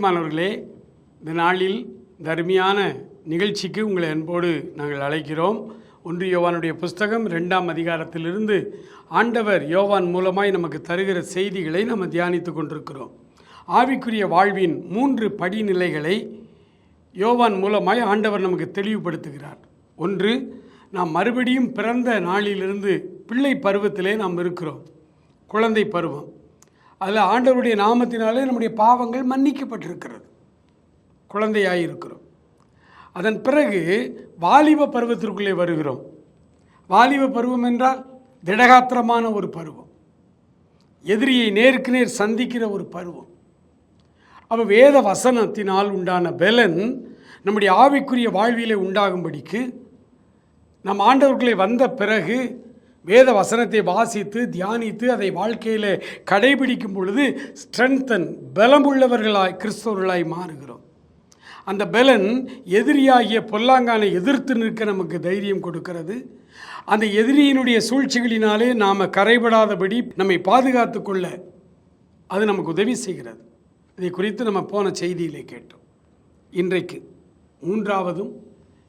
பிரியமானவர்களே, இந்த நாளில் இந்த அருமையான நிகழ்ச்சிக்கு உங்களை அன்போடு நாங்கள் அழைக்கிறோம். 1 யோவானுடைய புஸ்தகம் 2ஆம் அதிகாரத்திலிருந்து ஆண்டவர் யோவான் மூலமாய் நமக்கு தருகிற செய்திகளை நம்ம தியானித்து கொண்டிருக்கிறோம். ஆவிக்குரிய வாழ்வின் 3 படிநிலைகளை யோவான் மூலமாய் ஆண்டவர் நமக்கு தெளிவுபடுத்துகிறார். 1, நாம் மறுபடியும் பிறந்த நாளிலிருந்து பிள்ளை பருவத்திலே நாம் இருக்கிறோம். குழந்தை பருவம். அதில் ஆண்டவருடைய நாமத்தினாலே நம்முடைய பாவங்கள் மன்னிக்கப்பட்டிருக்கிறது. குழந்தையாயிருக்கிறோம். அதன் பிறகு வாலிப பருவத்திற்குள்ளே வருகிறோம். வாலிப பருவம் என்றால் திடகாத்திரமான ஒரு பருவம், எதிரியை நேருக்கு நேர் சந்திக்கிற ஒரு பருவம். அப்போ வேத வசனத்தினால் உண்டான பலன் நம்முடைய ஆவிக்குரிய வாழ்விலே உண்டாகும்படிக்கு நம் ஆண்டவர்களை வந்த பிறகு வேத வசனத்தை வாசித்து தியானித்து அதை வாழ்க்கையில் கடைபிடிக்கும் பொழுது ஸ்ட்ரென்தன் பலமுள்ளவர்களாய் கிறிஸ்தவர்களாய் மாறுகிறோம். அந்த பலன் எதிரியாகிய பொல்லாங்கானை எதிர்த்து நிற்க நமக்கு தைரியம் கொடுக்கிறது. அந்த எதிரியினுடைய சூழ்ச்சிகளினாலே நாம் கரைபடாதபடி நம்மை பாதுகாத்து கொள்ள அது நமக்கு உதவி செய்கிறது. இதை குறித்து நம்ம போன செய்தியிலே கேட்டோம். இன்றைக்கு 3ஆவதும்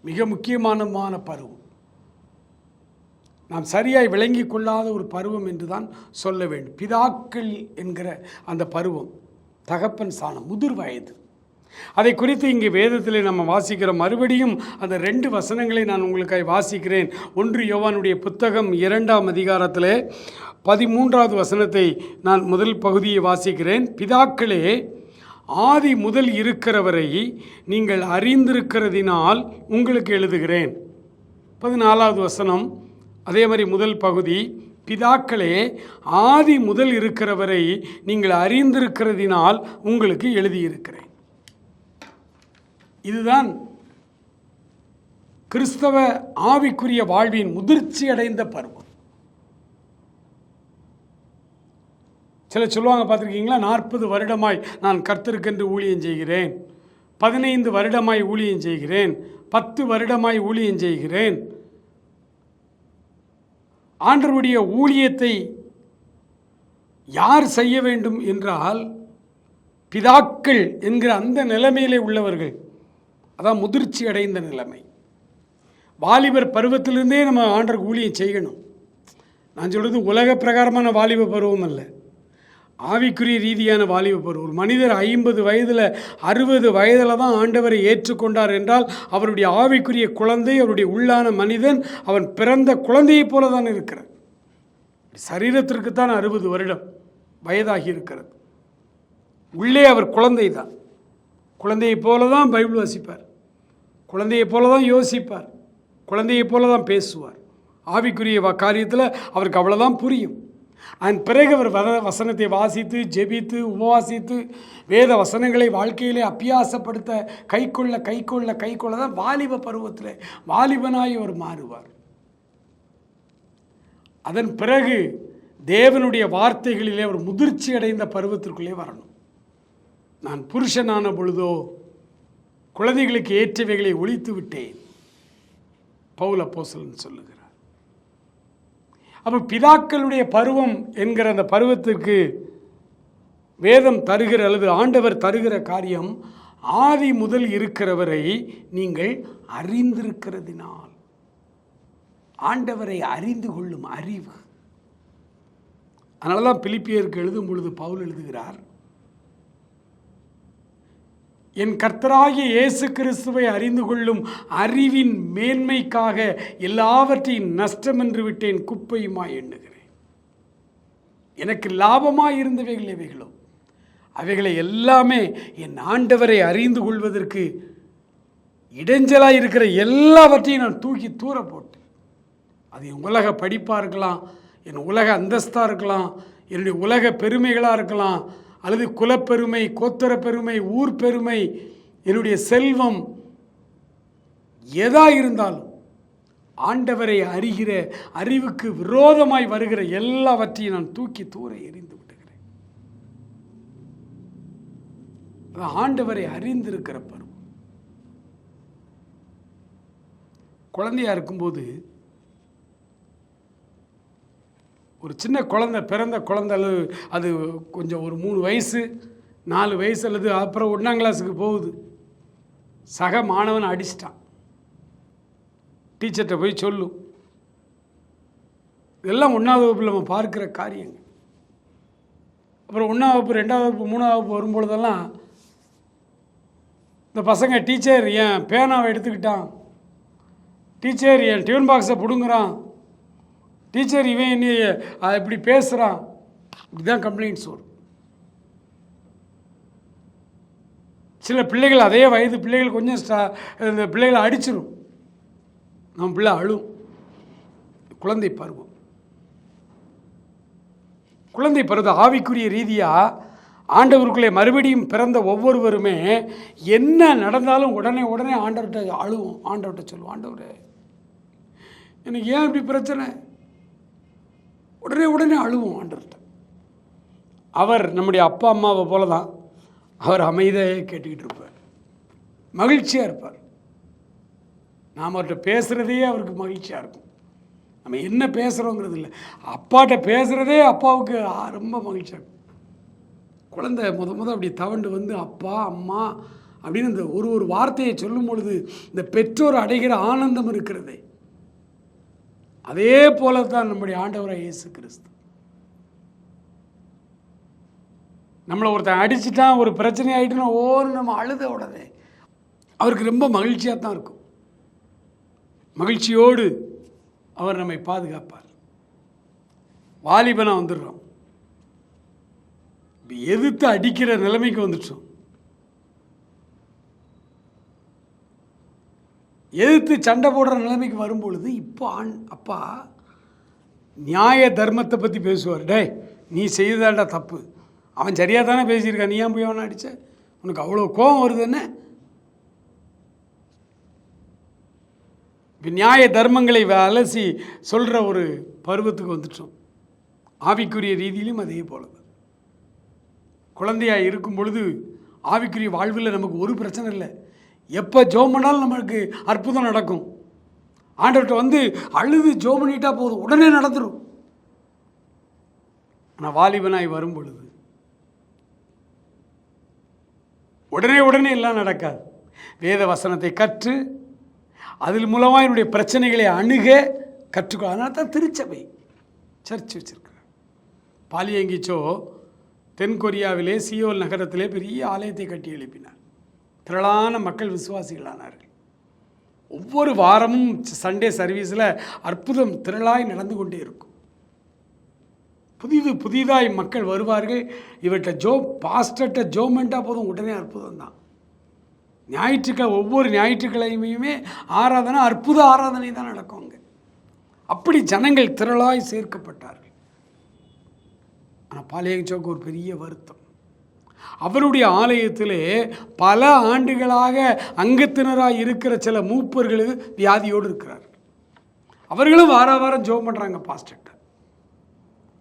மிக முக்கியமான பருவம், நாம் சரியாய் விளங்கி கொள்ளாத ஒரு பருவம் என்று தான் சொல்ல வேண்டும். பிதாக்கள் என்கிற அந்த பருவம், தகப்பன் சாணம், முதிர் வயது. அதை குறித்து இங்கே வேதத்தில் நம்ம வாசிக்கிறோம். மறுபடியும் அந்த 2 வசனங்களை நான் உங்களுக்காக வாசிக்கிறேன். 1 யோவானுடைய புத்தகம் 2ஆம் அதிகாரத்தில் 13வது வசனத்தை நான் முதல் பகுதியை வாசிக்கிறேன். பிதாக்களே, ஆதி முதல் இருக்கிறவரை நீங்கள் அறிந்திருக்கிறதினால் உங்களுக்கு எழுதுகிறேன். 14வது வசனம் அதே மாதிரி முதல் பகுதி, பிதாக்களே, ஆதி முதல் இருக்கிறவரை நீங்கள் அறிந்திருக்கிறதினால் உங்களுக்கு எழுதியிருக்கிறேன். இதுதான் கிறிஸ்தவ ஆவிக்குரிய வாழ்வின் முதிர்ச்சி அடைந்த பருவம். சில சொல்லுவாங்க, பார்த்துருக்கீங்களா, 40 வருடமாய் நான் கர்த்தருக்கென்று ஊழியம் செய்கிறேன், 15 வருடமாய் ஊழியம் செய்கிறேன், 10 வருடமாய் ஊழியம் செய்கிறேன். ஆண்டவருடைய ஊழியத்தை யார் செய்ய வேண்டும் என்றால் பிதாக்கள் என்கிற அந்த நிலைமையிலே உள்ளவர்கள். அதான் முதிர்ச்சி அடைந்த நிலைமை. வாலிபர் பருவத்திலிருந்தே நம்ம ஆண்டவருக்கு ஊழியம் செய்யணும். நான் சொல்கிறது உலக பிரகாரமான வாலிப பருவம் அல்ல, ஆவிக்குரிய ரீதியான வாலிப பருவம். ஒரு மனிதர் 50 வயதில் 60 வயதில் தான் ஆண்டவரை ஏற்றுக்கொண்டார் என்றால் அவருடைய ஆவிக்குரிய குழந்தை, அவருடைய உள்ளான மனிதன் அவன் பிறந்த குழந்தையைப் போல தான் இருக்கிறார். சரீரத்திற்கு தான் 60 வருடம் வயதாகி இருக்கிறது. உள்ளே அவர் குழந்தை தான். குழந்தையைப் போல தான் பைபிள் வாசிப்பார், குழந்தையைப் போல தான் யோசிப்பார், குழந்தையைப் போல தான் பேசுவார். ஆவிக்குரிய காரியத்தில் அவருக்கு அவ்வளோதான் புரியும். அதன் பிறகு அவர் வசனத்தை வாசித்து ஜெபித்து உபவாசித்து வேத வசனங்களை வாழ்க்கையிலே அபியாசப்படுத்த கைக்கொள்ள தான் வாலிப பருவத்தில் வாலிபனாய் அவர் மாறுவார். அதன் பிறகு தேவனுடைய வார்த்தைகளிலே அவர் முதிர்ச்சி அடைந்த பருவத்திற்குள்ளே வரணும். நான் புருஷனான பொழுதோ குழந்தைகளுக்கு ஏற்றவைகளை ஒழித்து விட்டேன், பவுல் அப்போஸ்தலன் சொல்லுகிறார். அப்போ பிதாக்களுடைய பருவம் என்கிற அந்த பருவத்திற்கு வேதம் தருகிற அல்லது ஆண்டவர் தருகிற காரியம், ஆதி முதல் இருக்கிறவரை நீங்கள் அறிந்திருக்கிறதினால். ஆண்டவரை அறிந்து கொள்ளும் அறிவு. அதனால தான் பிலிப்பியருக்கு எழுதும் பொழுது பவுல் எழுதுகிறார், என் கர்த்தராகிய இயேசு கிறிஸ்துவை அறிந்து கொள்ளும் அறிவின் மேன்மைக்காக எல்லாவற்றையும் நஷ்டம் என்று விட்டேன், குப்பையுமாய் எண்ணுகிறேன். எனக்கு லாபமாய் இருந்தவைகள் எவைகளோ அவைகளை எல்லாமே என் ஆண்டவரை அறிந்து கொள்வதற்கு இடைஞ்சலாக இருக்கிற எல்லாவற்றையும் நான் தூக்கி தூர போட்டேன். அது என் உலக படிப்பாக இருக்கலாம், என் உலக அந்தஸ்தாக இருக்கலாம், என்னுடைய உலக பெருமைகளாக இருக்கலாம், அல்லது குலப்பெருமை, கோத்திர பெருமை, ஊர் பெருமை, என்னுடைய செல்வம், எதா இருந்தாலும் ஆண்டவரை அறிகிற அறிவுக்கு விரோதமாய் வருகிற எல்லாவற்றையும் நான் தூக்கி தூர எறிந்து விடுகிறேன். அது ஆண்டவரை அறிந்திருக்கிற பருவம். குழந்தையா இருக்கும்போது ஒரு சின்ன குழந்தை, பிறந்த குழந்தை, அது கொஞ்சம் ஒரு 3 வயசு 4 வயசு அல்லது அப்புறம் 1ஆம் கிளாஸுக்கு போகுது. சக மாணவன் அடிச்சிட்டான். டீச்சர்கிட்ட போய் சொல்லும். இதெல்லாம் 1ஆவது வகுப்பில் நம்ம பார்க்குற காரியங்கள். அப்புறம் 1ஆம் வகுப்பு 2ஆம் வகுப்பு 3ஆம் வகுப்பு வரும்பொழுதெல்லாம் இந்த பசங்க டீச்சர் என் பேனாவை எடுத்துக்கிட்டான், டீச்சர் என் டியூன் பாக்ஸை பிடுங்குறான், டீச்சர் இவன் என்ன இப்படி பேசுகிறான், இப்படிதான் கம்ப்ளைண்ட்ஸ் வரும். சில பிள்ளைகள் அதே வயது பிள்ளைகள் கொஞ்சம் இந்த பிள்ளைகளை அடிச்சிடும். நம்ம பிள்ளை அழும். குழந்தை பருவம் ஆவிக்குரிய ரீதியாக ஆண்டவருக்குள்ளே மறுபடியும் பிறந்த ஒவ்வொருவருமே என்ன நடந்தாலும் உடனே ஆண்டவர்கிட்ட அழுவோம். ஆண்டவர்கிட்ட சொல்லுவோம், ஆண்டவரே எனக்கு ஏன் இப்படி பிரச்சனை, உடனே அழுவோம் ஆண்டவர்கிட்ட. அவர் நம்முடைய அப்பா அம்மாவை போல தான். அவர் அமைதியாக கேட்டுக்கிட்டு இருப்பார், மகிழ்ச்சியாக இருப்பார். நாம் அவர்கிட்ட பேசுகிறதே அவருக்கு மகிழ்ச்சியாக இருக்கும். நம்ம என்ன பேசுகிறோங்கிறது இல்லை, அப்பாட்ட பேசுகிறதே அப்பாவுக்கு ரொம்ப மகிழ்ச்சியாக இருக்கும். குழந்தை முத அப்படி தவண்டு வந்து அப்பா அம்மா அப்படின்னு இந்த ஒரு வார்த்தையை சொல்லும் பொழுது இந்த பெற்றோர் அடைகிற ஆனந்தம் இருக்கிறதே, அதே போல தான் நம்முடைய ஆண்டவராக இயேசு கிறிஸ்து. நம்மளை ஒருத்தன் அடிச்சுட்டான், ஒரு பிரச்சனை ஆகிட்டுன்னா நம்ம அழுத உடனே அவருக்கு ரொம்ப மகிழ்ச்சியாக தான் இருக்கும். மகிழ்ச்சியோடு அவர் நம்மை பாதுகாப்பார். வாலிபனாக வந்துடுறோம், எதிர்த்து அடிக்கிற நிலைமைக்கு வந்துட்டோம். எதிர்த்து சண்டை போடுற நிலைமைக்கு வரும்பொழுது இப்போ அப்பா நியாய தர்மத்தை பற்றி பேசுவார். டே நீ செய்தாண்டா தப்பு, அவன் சரியாக தானே பேசியிருக்கான், நீ ஏன் போய் அவனை அடித்த, உனக்கு அவ்வளோ கோபம் வருது என்ன? நியாய தர்மங்களை அலசி சொல்கிற ஒரு பருவத்துக்கு வந்துட்டோம். ஆவிக்குரிய ரீதியிலும் அதே போல தான். குழந்தையாக இருக்கும் பொழுது ஆவிக்குரிய வாழ்வில் நமக்கு ஒரு பிரச்சனை இல்லை. எப்போ ஜோம் பண்ணாலும் நம்மளுக்கு அற்புதம் நடக்கும். ஆண்டவர்கிட்ட வந்து அழுது ஜோம் பண்ணிட்டா போதும், உடனே நடந்துடும். ஆனால் வாலிபனாய் வரும் பொழுது உடனே எல்லாம் நடக்காது. வேத வசனத்தை கற்று அதில் மூலமாக என்னுடைய பிரச்சனைகளை அணுக கற்றுக்கொள்ள. அதனால தான் திருச்சபை சர்ச் வச்சுருக்கிறார். பாலியங்கிச்சோ தென்கொரியாவிலே சியோல் நகரத்திலே பெரிய ஆலயத்தை கட்டி எழுப்பினார். திரளான மக்கள் விசுவாசிகளானார்கள். ஒவ்வொரு வாரமும் சண்டே சர்வீஸில் அற்புதம் திரளாய் நடந்து கொண்டே இருக்கும். புதிதாய் மக்கள் வருவார்கள். இவர்கிட்ட பாஸ்டர்கிட்ட ஜோமெண்ட்டாக போதும், உடனே அற்புதம் தான். ஒவ்வொரு ஞாயிற்றுக்கிழமையுமே ஆராதனை, அற்புத ஆராதனை தான் நடக்கும் அங்கே. அப்படி ஜனங்கள் திரளாய் சேர்க்கப்பட்டார்கள். ஆனால் பாலியங்கிச்சோக்கு ஒரு பெரிய வருத்தம். அவருடைய ஆலயத்திலே பல ஆண்டுகளாக அங்கத்தினராக இருக்கிற சில மூப்பர்கள் வியாதியோடு இருக்கிறார்கள். அவர்களும் வாரம் ஜெபம் பண்ணுறாங்க பாஸ்டர்கிட்ட.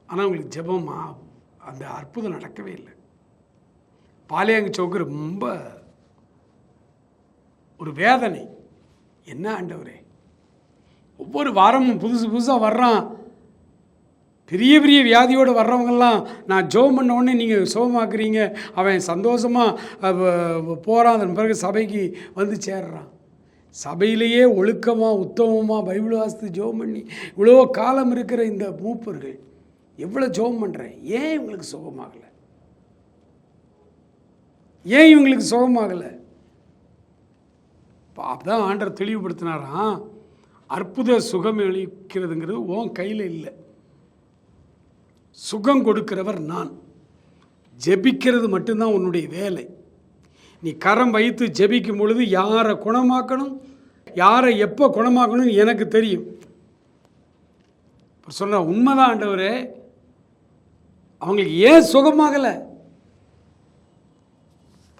ஆனால் அவங்களுக்கு ஜெபம் அந்த அற்புதம் நடக்கவே இல்லை. பாலியங்கிச்சோக்கு ரொம்ப ஒரு வேதனை. என்ன ஆண்டவரே, ஒவ்வொரு வாரமும் புதுசாக வர்றான், பெரிய வியாதியோடு வர்றவங்கெல்லாம் நான் ஜெபம் பண்ண உடனே நீங்கள் சுகமாக்குறீங்க, அவன் சந்தோஷமாக போகிறான், அதன் பிறகு சபைக்கு வந்து சேர்றான். சபையிலேயே ஒழுக்கமாக உத்தமமாக பைபிள் வாசித்து ஜெபம் பண்ணி இவ்வளோ காலம் இருக்கிற இந்த மூப்பர்கள் எவ்வளோ ஜெபம் பண்ணுறேன், ஏன் இவங்களுக்கு சுகமாகலை? அப்பதான் ஆண்டவர் தெளிவுபடுத்தினாராம், அற்புத சுகம் அளிக்கிறதுங்கிறது உன் கையில் இல்லை, சுகம் கொடுக்கிறவர் நான், ஜெபிக்கிறது மட்டும்தான் உன்னுடைய வேலை. நீ கரம் வைத்து ஜெபிக்கும் பொழுது யாரை குணமாக்கணும், யாரை எப்போ குணமாக்கணும்னு எனக்கு தெரியும். சொன்ன உண்மைதான் ஆண்டவரே, அவங்களுக்கு ஏன் சுகமாகலை?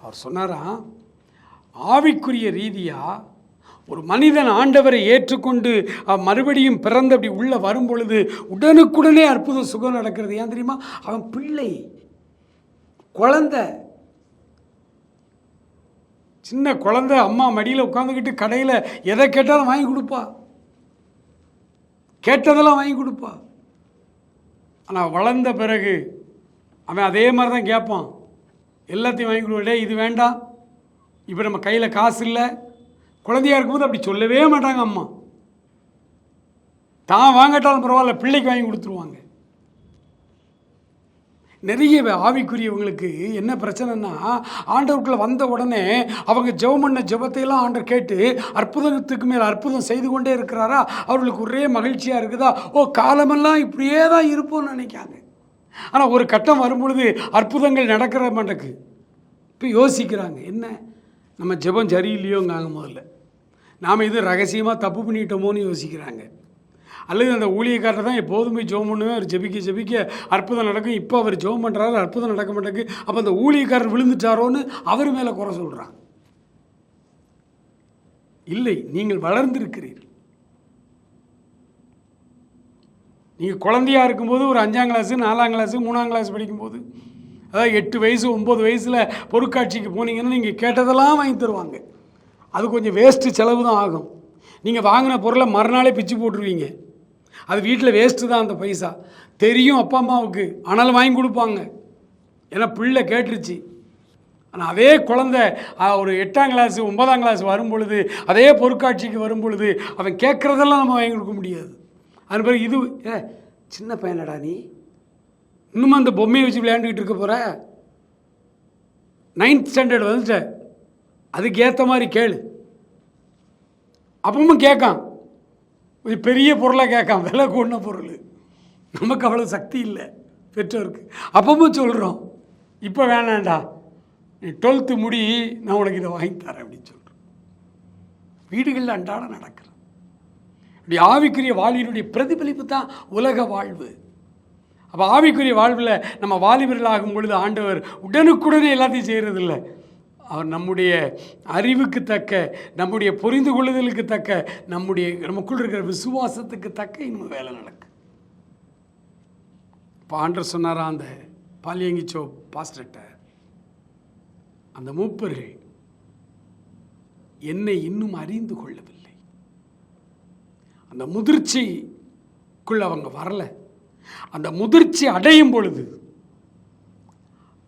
அவர் சொன்னாராம், ஆவிக்குரிய ரீதியாக ஒரு மனிதன் ஆண்டவரை ஏற்றுக்கொண்டு மறுபடியும் பிறந்து அப்படி உள்ளே வரும் பொழுது உடனுக்குடனே அற்புத சுகம் நடக்கிறது. ஏன் தெரியுமா? அவன் பிள்ளை, குழந்தை, சின்ன குழந்தை அம்மா மடியில் உட்காந்துக்கிட்டு கடையில் எதை கேட்டாலும் வாங்கி கொடுப்பா, கேட்டதெல்லாம் வாங்கி கொடுப்பா. ஆனால் வளர்ந்த பிறகு அவன் அதே மாதிரி தான் கேட்பான், எல்லாத்தையும் வாங்கி கொடுக்கடே, இது வேண்டாம், இப்போ நம்ம கையில் காசு இல்லை. குழந்தையாக இருக்கும்போது அப்படி சொல்லவே மாட்டாங்க அம்மா. தான் வாங்கட்டாலும் பரவாயில்ல, பிள்ளைக்கு வாங்கி கொடுத்துருவாங்க. நிறைய ஆவிக்குரியவங்களுக்கு என்ன பிரச்சனைன்னா, ஆண்டவருக்குள்ளே வந்த உடனே அவங்க ஜெபம் பண்ண ஜெபத்தையெல்லாம் ஆண்டவர் கேட்டு அற்புதத்துக்கு மேலே அற்புதம் செய்து கொண்டே இருக்கிறாரா, அவர்களுக்கு ஒரே மகிழ்ச்சியாக இருக்குதா, ஓ காலமெல்லாம் இப்படியே தான் இருப்போம்னு நினைக்காங்க. ஆனால் ஒரு கட்டம் வரும்பொழுது அற்புதங்கள் நடக்கிற மாட்டேக்கு இப்போ யோசிக்கிறாங்க, என்ன நம்ம ஜெபம் சரியில்லையோங்காங்க. முதல்ல நாம் இது ரகசியமாக தப்பு பண்ணிட்டோமோன்னு யோசிக்கிறாங்க. அல்லது அந்த ஊழியக்காரர் தான் எப்போதும் போய் ஜெபம் பண்ணுவேன், அவர் ஜெபிக்க ஜெபிக்க அற்புதம் நடக்கும், இப்போ அவர் ஜெபம் பண்ணுறாரு, அற்புதம் நடக்க மாட்டேங்குது, அப்போ அந்த ஊழியக்காரர் விழுந்துட்டாரோன்னு அவர் மேலே குறை சொல்கிறாங்க. இல்லை, நீங்கள் வளர்ந்திருக்கிறீர்கள். நீங்கள் குழந்தையாக இருக்கும்போது ஒரு 5ஆம் கிளாஸு 4ஆம் கிளாஸு 3ஆம் கிளாஸ் படிக்கும்போது, அதாவது 8 வயசு 9 வயசில் பொருட்காட்சிக்கு போனீங்கன்னா நீங்கள் கேட்டதெல்லாம் வாங்கி தருவாங்க. அது கொஞ்சம் வேஸ்ட்டு, செலவு தான் ஆகும். நீங்கள் வாங்கின பொருளை மறுநாளே பிச்சு போட்டுருவீங்க. அது வீட்டில் வேஸ்ட்டு தான் அந்த பைசா தெரியும் அப்பா அம்மாவுக்கு, ஆனாலும் வாங்கி கொடுப்பாங்க, ஏன்னா பிள்ளை கேட்டுருச்சு. ஆனால் அதே குழந்தை ஒரு 8ஆம் கிளாஸு 9ஆம் கிளாஸ் வரும் பொழுது, அதே பொருட்காட்சிக்கு வரும் பொழுது அவன் கேட்குறதெல்லாம் நம்ம வாங்கி கொடுக்க முடியாது. அது பிறகு இது சின்ன பையனடா நீ, இன்னும் அந்த பொம்மையை வச்சு விளையாண்டுக்கிட்டு இருக்க போகிற, 9th ஸ்டாண்டர்ட் வந்துட்ட, அதுக்கு ஏற்ற மாதிரி கேளு. அப்பவும் கேட்கான், கொஞ்சம் பெரிய பொருளாக கேட்கான், விலை கூடின பொருள். நமக்கு அவ்வளோ சக்தி இல்லை பெற்றோருக்கு. அப்பவும் சொல்கிறோம், இப்போ வேணாண்டா, நீ 12th முடி, நான் உனக்கு இதை வாங்கி தரேன் அப்படின்னு சொல்கிறோம். வீடுகளில் அன்றாட நடக்கிற இப்படி ஆவிக்குரிய வாழ்வினுடைய பிரதிபலிப்பு தான் உலக வாழ்வு. அப்போ ஆவிக்குரிய வாழ்வில் நம்ம வாலிபர்கள் ஆகும் பொழுது ஆண்டவர் உடனுக்குடனே எல்லாத்தையும் செய்கிறதில்லை. அவர் நம்முடைய அறிவுக்கு தக்க, நம்முடைய புரிந்து கொள்ளுதலுக்கு தக்க, நமக்குள் இருக்கிற விசுவாசத்துக்கு தக்க இன்னும் வேலை நடக்கு. இப்போ ஆண்டவர் சொன்னாரா அந்த பாலியங்கிச்சோ பாஸ்டர்கிட்ட, அந்த மூப்பர்கள் என்னை இன்னும் அறிந்து கொள்ளவில்லை, அந்த முதிர்ச்சிக்குள்ள அவங்க வரல. அந்த முதிர்ச்சி அடையும் பொழுது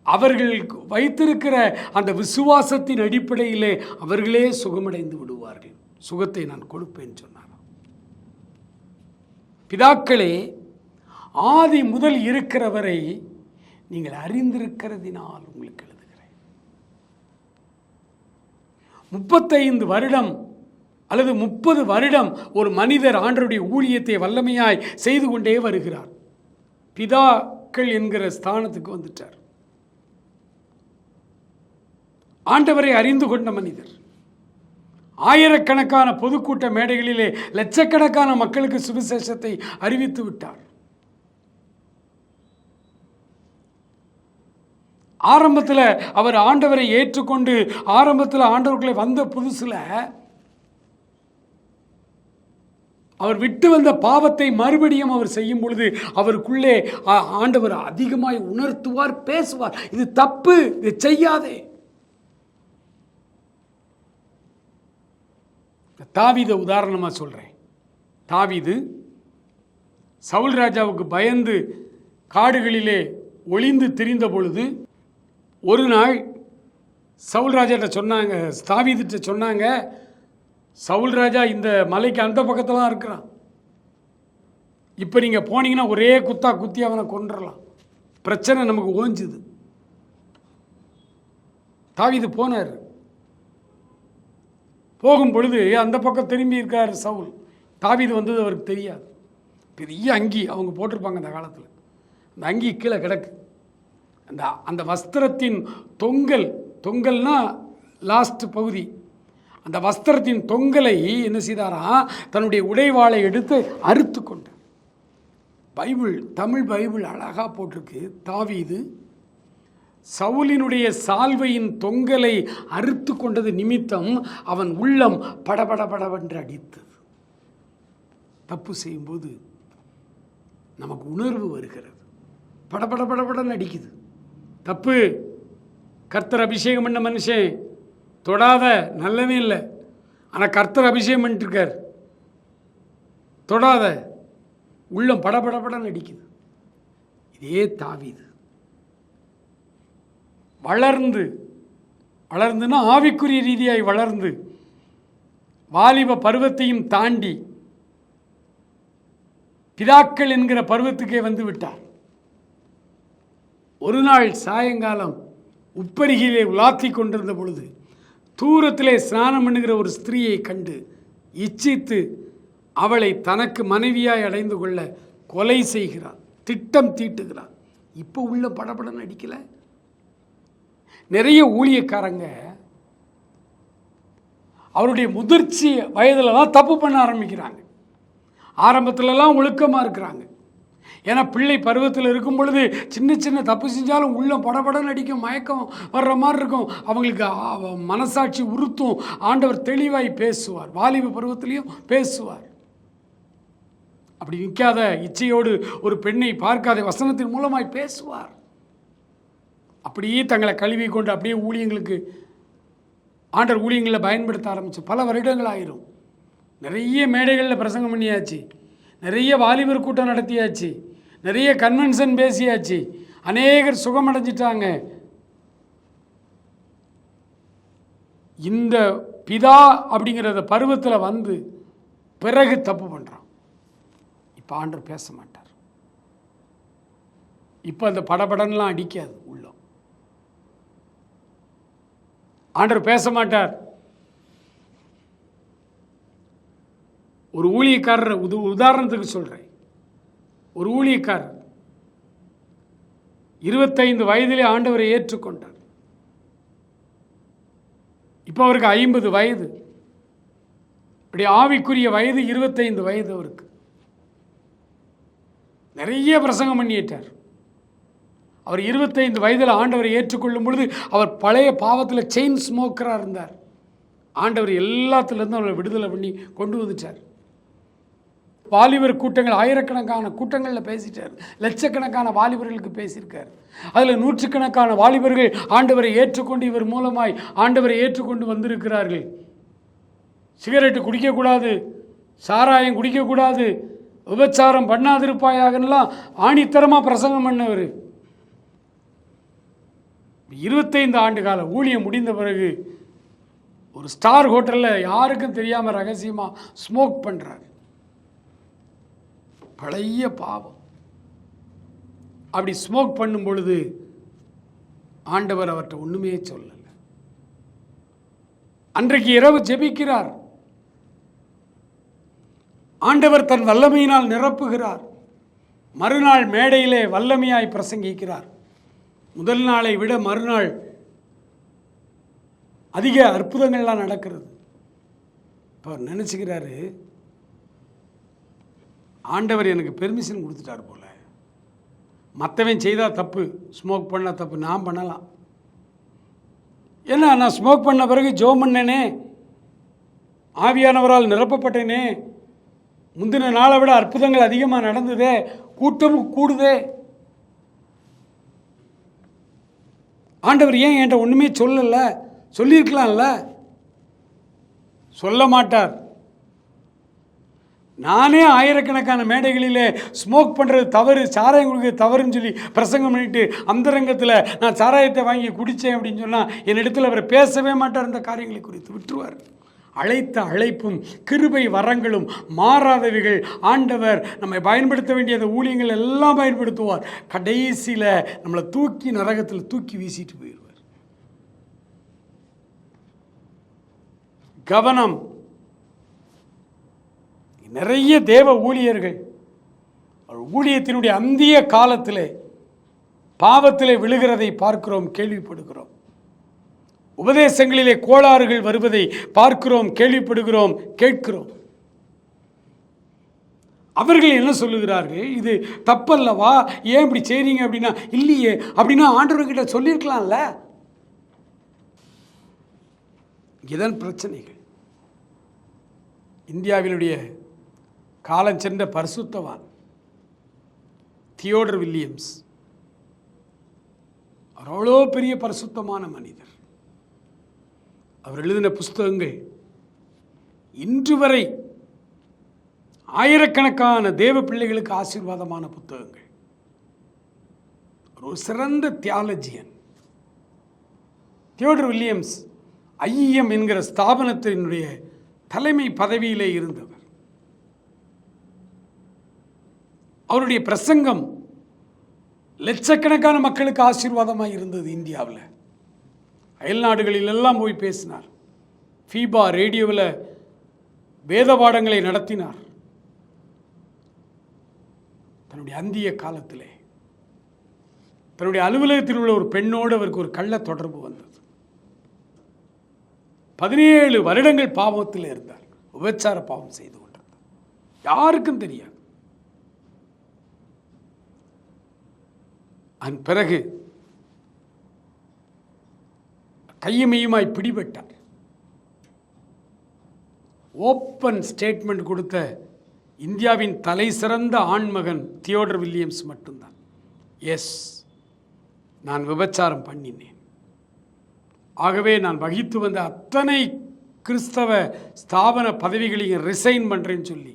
அவர்கள் வைத்திருக்கிற அந்த விசுவாசத்தின் அடிப்படையிலே அவர்களே சுகமடைந்து விடுவார்கள். சுகத்தை நான் கொடுப்பேன் சொன்னார். பிதாக்களே, ஆதி முதல் இருக்கிறவரை நீங்கள் அறிந்திருக்கிறதினால் உங்களுக்கு எழுதுகிறேன். 35 வருடம் அல்லது 30 வருடம் ஒரு மனிதர் ஆண்டவருடைய ஊழியத்தை வல்லமையாய் செய்து கொண்டே வருகிறார். பிதாக்கள் என்கிற ஸ்தானத்துக்கு வந்துட்டார். ஆண்டவரை அறிந்து கொண்ட மனிதர் ஆயிரக்கணக்கான பொதுக்கூட்ட மேடைகளிலே லட்சக்கணக்கான மக்களுக்கு சுவிசேஷத்தை அறிவித்து விட்டார். ஆரம்பத்தில் அவர் ஆண்டவரை ஏற்றுக்கொண்டு ஆரம்பத்தில் ஆண்டவர்களை வந்த புதுசில் அவர் விட்டு வந்த பாவத்தை மறுபடியும் அவர் செய்யும் பொழுது அவருக்குள்ளே ஆண்டவர் அதிகமாய் உணர்த்துவார், பேசுவார், இது தப்பு, இது செய்யாதே. தாவீதை உதாரணமாக சொல்கிறேன். தாவீது சவுல் ராஜாவுக்கு பயந்து காடுகளிலே ஒளிந்து திரிந்த பொழுது ஒரு நாள் சவுல் ராஜாட்ட சொன்னாங்க, தாவீதுட்ட சொன்னாங்க, சவுல் ராஜா இந்த மலைக்கு அந்த பக்கத்தில் தான் இருக்கிறான், இப்போ நீங்கள் போனீங்கன்னா ஒரே குத்தி அவனை கொண்டுடலாம், பிரச்சனை நமக்கு ஓஞ்சுது. தாவீது போனார். போகும் பொழுது அந்த பக்கம் திரும்பி இருக்கார் சவுல். தாவீது வந்தது அவருக்கு தெரியாது. பெரிய அங்கி அவங்க போட்டிருப்பாங்க அந்த காலத்தில். அந்த அங்கி கீழே கிடக்கு. அந்த வஸ்திரத்தின் தொங்கல்னா லாஸ்ட் பகுதி, அந்த வஸ்திரத்தின் தொங்கலை என்ன செய்தாரா, தன்னுடைய உடைவாளை எடுத்து அறுத்து கொண்டார். பைபிள், தமிழ் பைபிள் அழகாக போட்டிருக்கு, தாவீது சவுலினுடைய சால்வையின் தொங்கலை அறுத்து கொண்டது நிமித்தம் அவன் உள்ளம் படபடபடவென்று அடித்தது. தப்பு செய்யும்போது நமக்கு உணர்வு வருகிறது, படபடபடபடன்னு அடிக்குது. தப்பு, கர்த்தர் அபிஷேகம் பண்ண மனுஷன் தொடாத, நல்லவே இல்லை. ஆனால் கர்த்தர் அபிஷேகம் பண்ணிட்டுருக்கார், தொடாத, உள்ளம் படபடபடன்னு அடிக்குது. இதே தாவீது வளர்ந்துன்னா ஆவிக்குரிய ரீதியாய் வளர்ந்து வாலிப பருவத்தையும் தாண்டி பிதாக்கள் என்கிற பருவத்துக்கே வந்து விட்டார். ஒரு நாள் சாயங்காலம் உப்பரிகையிலே உலாத்தி கொண்டிருந்த பொழுது தூரத்திலே ஸ்நானம் பண்ணுகிற ஒரு ஸ்திரீயை கண்டு இச்சித்து அவளை தனக்கு மனைவியாய் அடைந்து கொள்ள கொலை செய்கிறார், திட்டம் தீட்டுகிறார். இப்போ உள்ள படபடன்னு அடிக்கல. நிறைய ஊழியக்காரங்க அவருடைய முதிர்ச்சி வயதில் தான் தப்பு பண்ண ஆரம்பிக்கிறாங்க. ஆரம்பத்திலலாம் ஒழுக்கமாக இருக்கிறாங்க. ஏன்னா பிள்ளை பருவத்தில் இருக்கும் பொழுது சின்ன சின்ன தப்பு செஞ்சாலும் உள்ள படபடன்னு அடிக்கும், மயக்கம் வர்ற மாதிரி இருக்கும். அவங்களுக்கு மனசாட்சி உறுத்தும். ஆண்டவர் தெளிவாய் பேசுவார், வாலிப பருவத்திலையும் பேசுவார். அப்படி நிற்காத இச்சையோடு ஒரு பெண்ணை பார்க்காத வசனத்தின் மூலமாய் பேசுவார். அப்படியே தங்களை கழுவி கொண்டு அப்படியே ஊழியங்களுக்கு ஆண்டவர் ஊழியங்களில் பயன்படுத்த ஆரம்பிச்சு பல வருடங்கள் ஆயிரும். நிறைய மேடைகளில் பிரசங்கம் பண்ணியாச்சு, நிறைய வாலிபர் கூட்டம் நடத்தியாச்சு, நிறைய கன்வென்ஷன் பேசியாச்சு, அநேகர் சுகமடைஞ்சிட்டாங்க. இந்த பிதா அப்படிங்கிறத பருவத்தில் வந்து பிறகு தப்பு பண்ணுறான். இப்போ ஆண்டவர் பேச மாட்டார். இப்போ அந்த படபடன்லாம் அடிக்காது உள்ளம். ஆண்டவர் பேச மாட்டார். ஒரு ஊழியக்காரர் உதாரணத்துக்கு சொல்கிறேன். ஒரு ஊழியக்காரர் 25 வயதிலே ஆண்டவரை ஏற்றுக்கொண்டார். இப்போ அவருக்கு 50 வயது. இப்படி ஆவிக்குரிய வயது 25 வயது அவருக்கு. நிறைய பிரசங்கம் பண்ணிட்டார். அவர் 25 வயதில் ஆண்டவரை ஏற்றுக்கொள்ளும் பொழுது அவர் பழைய பாவத்தில் செயின் ஸ்மோக்கராக இருந்தார். ஆண்டவர் எல்லாத்துலேருந்து அவரை விடுதலை பண்ணி கொண்டு வந்துட்டார். வாலிபர் கூட்டங்கள் ஆயிரக்கணக்கான கூட்டங்களில் பேசிட்டார். லட்சக்கணக்கான வாலிபர்களுக்கு பேசியிருக்கார். அதில் நூற்றுக்கணக்கான வாலிபர்கள் ஆண்டவரை ஏற்றுக்கொண்டு இவர் மூலமாய் ஆண்டவரை ஏற்றுக்கொண்டு வந்திருக்கிறார்கள். சிகரெட்டு குடிக்கக்கூடாது, சாராயம் குடிக்கக்கூடாது, விபச்சாரம் பண்ணாதிருப்பாயாகலாம் ஆணித்தரமாக பிரசங்கம் பண்ணவர். 25 ஆண்டு கால ஊழியம் முடிந்த பிறகு ஒரு ஸ்டார் ஹோட்டலில் யாருக்கும் தெரியாமல் ரகசியமாக ஸ்மோக் பண்ணுறார். பழைய பாவம். அப்படி ஸ்மோக் பண்ணும் பொழுது ஆண்டவர் அவர்கிட்ட ஒன்றுமே சொல்லலை. அன்றைக்கு இரவு ஜெபிக்கிறார். ஆண்டவர் தன் வல்லமையினால் நிரப்புகிறார். மறுநாள் மேடையிலே வல்லமையாய் பிரசங்கிக்கிறார். முதல் நாளை விட மறுநாள் அதிக அற்புதங்கள்லாம் நடக்கிறது. இப்போ நினச்சிக்கிறாரு, ஆண்டவர் எனக்கு பெர்மிஷன் கொடுத்துட்டார் போல. மற்றவன் செய்தால் தப்பு, ஸ்மோக் பண்ண தப்பு, நான் பண்ணலாம். ஏன்னா நான் ஸ்மோக் பண்ண பிறகு ஜெபம் பண்ணேனே, ஆவியானவரால் நிரப்பப்பட்டேனே, முந்தின நாளை விட அற்புதங்கள் அதிகமாக நடந்ததே, கூட்டமும் கூடுதே. ஆண்டவர் ஏன் என்கிட்ட ஒன்றுமே சொல்லலை? சொல்லியிருக்கலாம்ல. சொல்ல மாட்டார். நானே ஆயிரக்கணக்கான மேடைகளிலே ஸ்மோக் பண்ணுறது தவறு, சாராயம் குடிக்கிறது தவறுன்னு சொல்லி பிரசங்கம் பண்ணிட்டு அந்தரங்கத்தில் நான் சாராயத்தை வாங்கி குடித்தேன் அப்படின்னு சொன்னால் என்னிடத்தில் அவர் பேசவே மாட்டார். இந்த காரியங்களை குறித்து விட்டுருவார். அழைத்த அழைப்பும் கிருபை வரங்களும் மாறாதவைகள். ஆண்டவர் நம்மை பயன்படுத்த வேண்டிய அந்த ஊழியங்கள் எல்லாம் பயன்படுத்துவார். கடைசியில் நம்மளை தூக்கி நரகத்தில் தூக்கி வீசிட்டு போயிடுவார். கவனம். நிறைய தேவ ஊழியர்கள் ஊழியத்தினுடைய அந்திய காலத்திலே பாவத்திலே விழுகிறதை பார்க்கிறோம், கேள்விப்படுகிறோம். உபதேசங்களிலே கோளாறுகள் வருவதை பார்க்கிறோம், கேள்விப்படுகிறோம், கேட்கிறோம். அவர்கள் என்ன சொல்லுகிறார்கள்? இது தப்பல்லவா, ஏன் இப்படி செய்றீங்க அப்படின்னா, இல்லையே அப்படின்னா ஆண்டவர்கிட்ட சொல்லியிருக்கலாம்ல. இதன் பிரச்சனைகள். இந்தியாவினுடைய காலஞ்சென்ற பரிசுத்தவான் தியோடர் வில்லியம்ஸ், அவர் அவ்வளோ பெரிய பரிசுத்தமான மனிதர். அவர் எழுதின புஸ்தகங்கள் இன்று வரை ஆயிரக்கணக்கான தேவ பிள்ளைகளுக்கு ஆசீர்வாதமான புத்தகங்கள். ஒரு சிறந்த தியாலஜியன். தியோடர் வில்லியம்ஸ் ஐஎம் என்கிற ஸ்தாபனத்தினுடைய தலைமை பதவியிலே இருந்தவர். அவருடைய பிரசங்கம் லட்சக்கணக்கான மக்களுக்கு ஆசீர்வாதமாக இருந்தது. இந்தியாவில் அயல் நாடுகளில் எல்லாம் போய் பேசினார். ஃபீபா ரேடியோவில் வேத பாடங்களை நடத்தினார். தன்னுடைய அந்திய காலத்திலே தன்னுடைய அலுவலகத்தில் உள்ள ஒரு பெண்ணோடு அவருக்கு ஒரு கள்ள தொடர்பு வந்தது. 17 வருடங்கள் பாவத்தில் இருந்தார். விபச்சார பாவம் செய்து கொண்டிருந்தார். யாருக்கும் தெரியாது. அதன் பிறகு கையுமையுமாய் பிடிபட்டார். ஓப்பன் ஸ்டேட்மெண்ட் கொடுத்த இந்தியாவின் தலை சிறந்த ஆண்மகன் தியோடர் வில்லியம்ஸ் மட்டும்தான். எஸ், நான் விபச்சாரம் பண்ணினேன். ஆகவே நான் வகித்து வந்த அத்தனை கிறிஸ்தவ ஸ்தாபன பதவிகளையும் ரிசைன் பண்ணுறேன்னு சொல்லி,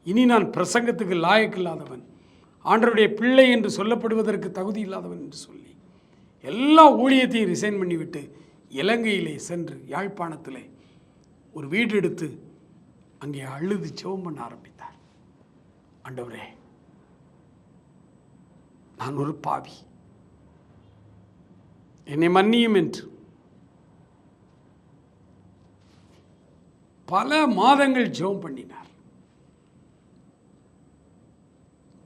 இனி நான் பிரசங்கத்துக்கு லாயக்கில்லாதவன், ஆண்டவருடைய பிள்ளை என்று சொல்லப்படுவதற்கு தகுதி இல்லாதவன் என்று சொல்லி எல்லா ஊழியத்தையும் ரிசைன் பண்ணிவிட்டு இலங்கையிலே சென்று யாழ்ப்பாணத்தில் ஒரு வீடு எடுத்து அங்கே அழுது ஜெபம் பண்ண ஆரம்பித்தார். ஆண்டவரே, நான் ஒரு பாவி, என்னை மன்னியும் என்று. பல மாதங்கள் ஜெபம் பண்ணினார்.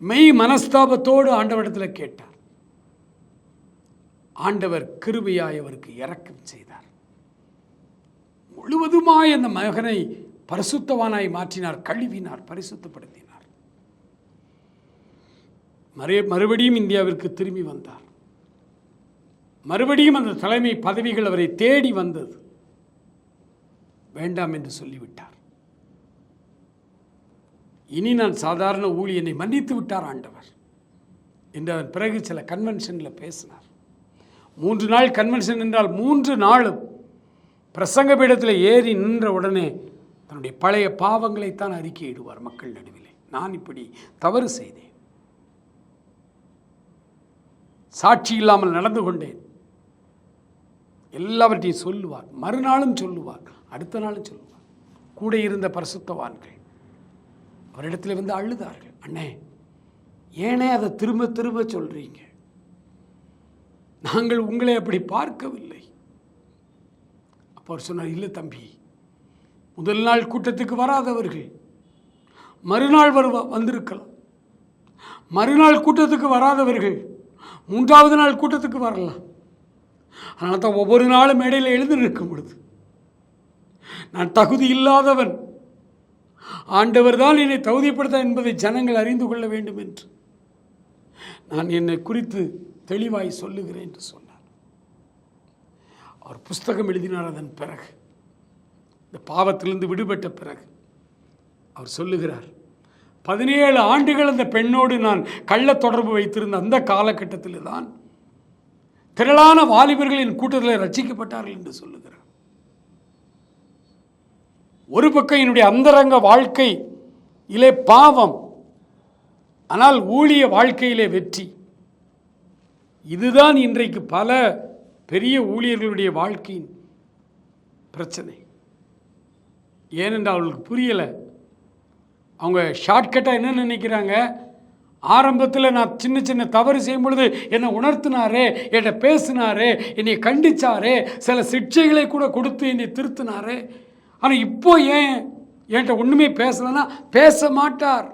மெய் மனஸ்தாபத்தோடு ஆண்டவரிடத்தில் கேட்டார். ஆண்டவர் கிருபையாய் அவருக்கு இரக்கம் செய்தார். முழுவதுமாய் அந்த மகனை பரிசுத்தவானாய் மாற்றினார், கழுவினார், பரிசுத்தப்படுத்தினார். மறுபடியும் இந்தியாவிற்கு திரும்பி வந்தார். மறுபடியும் அந்த தலைமை பதவிகள் அவரை தேடி வந்தது. வேண்டாம் என்று சொல்லிவிட்டார். இனி நான் சாதாரண ஊழியனை மன்னித்து விட்டார் ஆண்டவர் என்று அதன் பிறகு சில கன்வென்ஷனில் பேசினார். 3 நாள் கன்வென்ஷன் என்றால் 3 நாளும் பிரசங்க பீடத்தில் ஏறி நின்ற உடனே தன்னுடைய பழைய பாவங்களைத்தான் அறிக்கையிடுவார் மக்கள் நடுவிலே. நான் இப்படி தவறு செய்தேன், சாட்சி இல்லாமல் நடந்து கொண்டேன், எல்லாவற்றையும் சொல்லுவார். மறுநாளும் சொல்லுவார், அடுத்த நாளும் சொல்லுவார். கூட இருந்த பரிசுத்தவான்கள் அவரிடத்தில் வந்து அழுதார்கள். அண்ணே, ஏனே அதை திரும்ப திரும்ப சொல்றீங்க? நாங்கள் உங்களை அப்படி பார்க்கவில்லை. அப்போ அவர் சொன்னார், இல்லை தம்பி, முதல் நாள் கூட்டத்துக்கு வராதவர்கள் மறுநாள் வந்திருக்கலாம். மறுநாள் கூட்டத்துக்கு வராதவர்கள் 3வது நாள் கூட்டத்துக்கு வரலாம். அதனால தான் ஒவ்வொரு நாளும் மேடையில் எழுதி நிற்கும் பொழுது நான் தகுதி இல்லாதவன், ஆண்டவர் தான் என்னை தகுதிப்படுத்த என்பதை ஜனங்கள் அறிந்து கொள்ள வேண்டும் என்று நான் என்னை குறித்து தெளிவாய் சொல்லுகிறேன் என்று சொன்னார். அவர் புஸ்தகம் எழுதினார். அதன் பிறகு இந்த பாவத்திலிருந்து விடுபட்ட பிறகு அவர் சொல்லுகிறார், 17 ஆண்டுகள் அந்த பெண்ணோடு நான் கள்ள தொடர்பு வைத்திருந்த அந்த காலகட்டத்தில் தான் திரளான வாலிபர்களின் கூட்டத்தில் ரட்சிக்கப்பட்டார்கள் என்று சொல்லுகிறார். ஒரு பக்கம் என்னுடைய அந்தரங்க வாழ்க்கையிலே பாவம், ஆனால் ஊழிய வாழ்க்கையிலே வெற்றி. இதுதான் இன்றைக்கு பல பெரிய ஊழியர்களுடைய வாழ்க்கையின் பிரச்சனை. ஏனென்றால் அவர்களுக்கு புரியலை. அவங்க ஷார்ட்கட்டாக என்ன நினைக்கிறாங்க, ஆரம்பத்தில் நான் சின்ன சின்ன தவறு செய்யும் பொழுது என்னை உணர்த்தினாரே, என்னை பேசினாரே, என்னை கண்டிச்சாரே, சில சிக்ஷைகளை கூட கொடுத்து என்னை திருத்தினாரே, ஆனால் இப்போ ஏன் என்கிட்ட ஒன்றுமே பேசலைன்னா பேச மாட்டார்.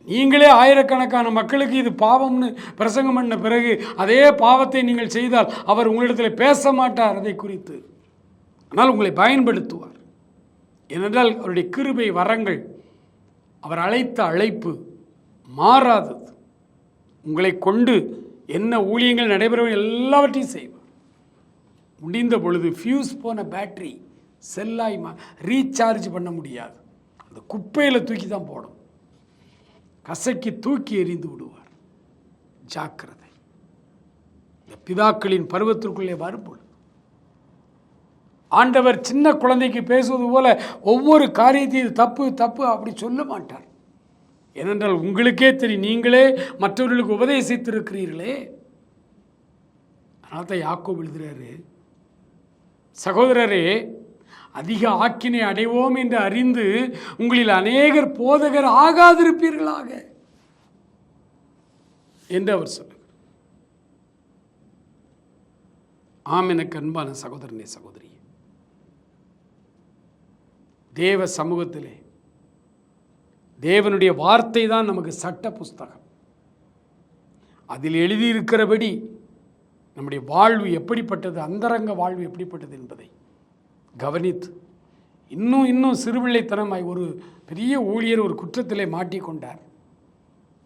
நீங்களே ஆயிரக்கணக்கான மக்களுக்கு இது பாவம்னு பிரசங்கம் பண்ண பிறகு அதே பாவத்தை நீங்கள் செய்தால் அவர் உங்களிடத்தில் பேச மாட்டார் அதை குறித்து. ஆனால் உங்களை பயன்படுத்துவார். ஏனென்றால் அவருடைய கிருபை வரங்கள், அவர் அழைத்த அழைப்பு மாறாதது. உங்களை கொண்டு என்ன ஊழியங்கள் நடைபெறும் எல்லாவற்றையும் செய்வார். முடிந்த பொழுது ஃபியூஸ் போன பேட்டரி செல்லாய் ரீசார்ஜ் பண்ண முடியாது. அந்த குப்பையில் தூக்கி தான் போடும். கசக்கி தூக்கி எறிந்து விடுவார். ஜாக்கிரதை. இந்த பிதாக்களின் பருவத்திற்குள்ளே வரும்பொழுது ஆண்டவர் சின்ன குழந்தைக்கு பேசுவது போல ஒவ்வொரு காரியத்தையும் தப்பு தப்பு அப்படி சொல்ல மாட்டார். ஏனென்றால் உங்களுக்கே தெரியும், நீங்களே மற்றவர்களுக்கு உபதேசித்திருக்கிறீர்களே. அதனால தான் யாக்கோபு எழுதுகிறாரு, சகோதரரே, அதிக ஆக்கினை அடைவோம் என்று அறிந்து உங்களில் அநேகர் போதகர் ஆகாதிருப்பீர்களாக என்று அவர் சொல்லுகிறார். ஆம், எனக்கு அன்பான சகோதரனே, சகோதரி, தேவ சமூகத்திலே தேவனுடைய வார்த்தை தான் நமக்கு சட்ட புஸ்தகம். அதில் எழுதியிருக்கிறபடி நம்முடைய வாழ்வு எப்படிப்பட்டது, அந்தரங்க வாழ்வு எப்படிப்பட்டது என்பதை கவனித்து இன்னும் சிறுபிள்ளைத்தனமாய் ஒரு பெரிய ஊழியர் ஒரு குற்றத்திலே மாட்டிக்கொண்டார்.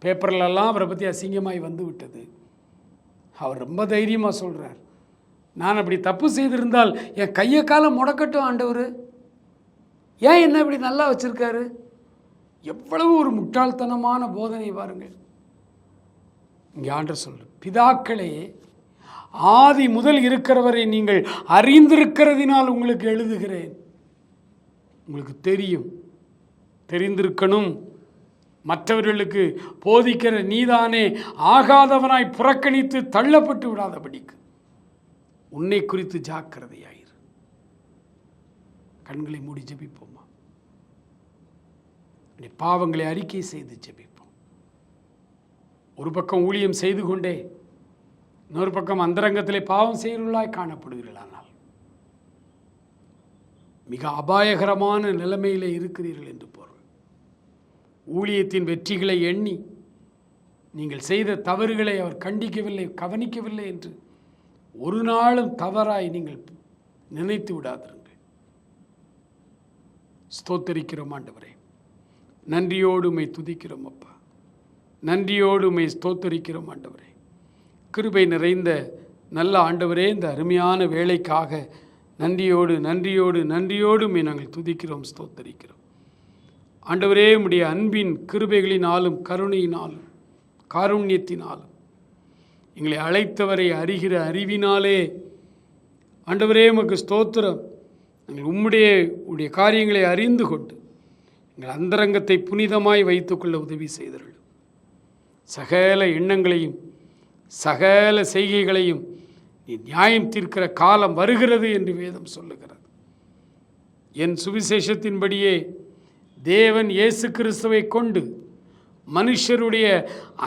பேப்பர்லெல்லாம் அவரை பற்றி அசிங்கமாய் வந்து விட்டது. அவர் ரொம்ப தைரியமாக சொல்கிறார், நான் அப்படி தப்பு செய்திருந்தால் என் கையை காலம் முடக்கட்டும் ஆண்டவர், ஏன் என்ன இப்படி நல்லா வச்சுருக்காரு. எவ்வளவு ஒரு முட்டாள்தனமான போதனை பாருங்கள். இங்கே ஆண்டவர் சொல்ற, பிதாக்களே, ஆதி முதல் இருக்கிறவரை நீங்கள் அறிந்திருக்கிறதினால் உங்களுக்கு எழுதுகிறேன். உங்களுக்கு தெரிந்திருக்கணும். மற்றவர்களுக்கு போதிக்கிற நீதானே ஆகாதவனாய் புறக்கணித்து தள்ளப்பட்டு விடாதபடிக்கு உன்னை குறித்து ஜாக்கிரதையாயிரு. கண்களை மூடி ஜெபிப்போமா? பாவங்களை அறிக்கை செய்து ஜெபிப்போம். ஒரு பக்கம் ஊழியம் செய்து கொண்டே இன்னொரு பக்கம் அந்தரங்கத்திலே பாவம் செய்கிறவர்களாய் காணப்படுகிறீர்களானால் மிக அபாயகரமான நிலைமையிலே இருக்கிறீர்கள் என்று பொருள். ஊழியத்தின் வெற்றிகளை எண்ணி நீங்கள் செய்த தவறுகளை அவர் கண்டிக்கவில்லை, கவனிக்கவில்லை என்று ஒரு நாளும் தவறாய் நீங்கள் நினைத்து விடாதிருங்கள். ஸ்தோத்தரிக்கிறோம் ஆண்டவரே, நன்றியோடு உம்மை துதிக்கிறோம் அப்பா, நன்றியோடு உம்மை ஸ்தோத்தரிக்கிறோம் ஆண்டவரே. கிருபை நிறைந்த நல்ல ஆண்டவரே, இந்த அருமையான வேலைக்காக நன்றியோடு நன்றியோடு நன்றியோடு உம்மை நாங்கள் துதிக்கிறோம், ஸ்தோத்தரிக்கிறோம் ஆண்டவரே. உம்முடைய அன்பின் கிருபைகளினாலும் கருணையினாலும் காருண்யத்தினாலும் எங்களை அழைத்தவரை அறிகிற அறிவினாலே ஆண்டவரே உமக்கு ஸ்தோத்திரம். நாங்கள் உம்முடைய காரியங்களை அறிந்து கொண்டு எங்கள் அந்தரங்கத்தை புனிதமாய் வைத்துக்கொள்ள உதவி செய்தீர்கள். சகல எண்ணங்களையும் சகல செய்கைகளையும் நீ நியாயம் தீர்க்கிற காலம் வருகிறது என்று வேதம் சொல்லுகிறது. என் சுவிசேஷத்தின்படியே தேவன் இயேசு கிறிஸ்துவை கொண்டு மனுஷருடைய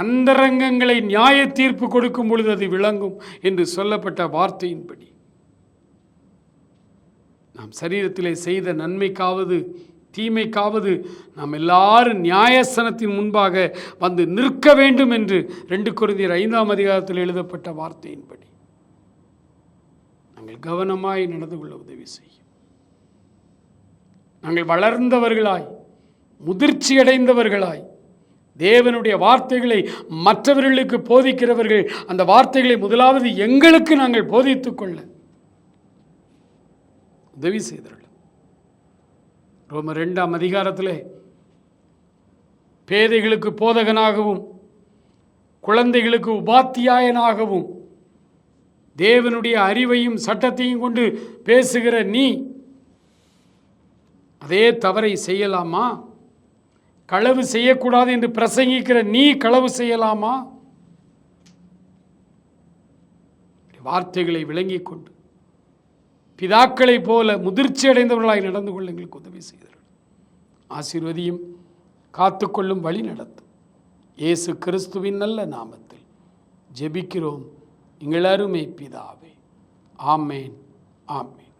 அந்தரங்கங்களை நியாய தீர்ப்பு கொடுக்கும் பொழுது அது விளங்கும் என்று சொல்லப்பட்ட வார்த்தையின்படி நாம் சரீரத்திலே செய்த நன்மைக்காவது தீமைக்காவது நாம் எல்லாரும் நியாயஸ்தானத்தின் முன்பாக வந்து நிற்க வேண்டும் என்று 2 கொரிந்தியர் 5ஆம் அதிகாரத்தில் எழுதப்பட்ட வார்த்தையின்படி நாங்கள் கவனமாய் நடந்து கொள்ள உதவி செய்யும். நாங்கள் வளர்ந்தவர்களாய் முதிர்ச்சி அடைந்தவர்களாய் தேவனுடைய வார்த்தைகளை மற்றவர்களுக்கு போதிக்கிறவர்கள் அந்த வார்த்தைகளை முதலாவது எங்களுக்கு நாங்கள் போதித்துக் கொள்ள உதவி செய்தார்கள். ரோமர் 2ஆம் அதிகாரத்திலே பேதைகளுக்கு போதகனாகவும் குழந்தைகளுக்கு உபாத்தியாயனாகவும் தேவனுடைய அறிவையும் சட்டத்தையும் கொண்டு பேசுகிற நீ அதே தவறை செய்யலாமா? களவு செய்யக்கூடாது என்று பிரசங்கிக்கிற நீ களவு செய்யலாமா? வார்த்தைகளை விளங்கிக் கொண்டு பிதாக்களை போல முதிர்ச்சி அடைந்தவர்களாய் நடந்து கொள்ள எங்களுக்கு உதவி செய்தார்கள். ஆசீர்வதியும் காத்துக்கொள்ளும் வழி நடத்தும். இயேசு கிறிஸ்துவின் நல்ல நாமத்தில் ஜெபிக்கிறோம் எங்கள் அருமை பிதாவே. ஆமேன், ஆமேன்.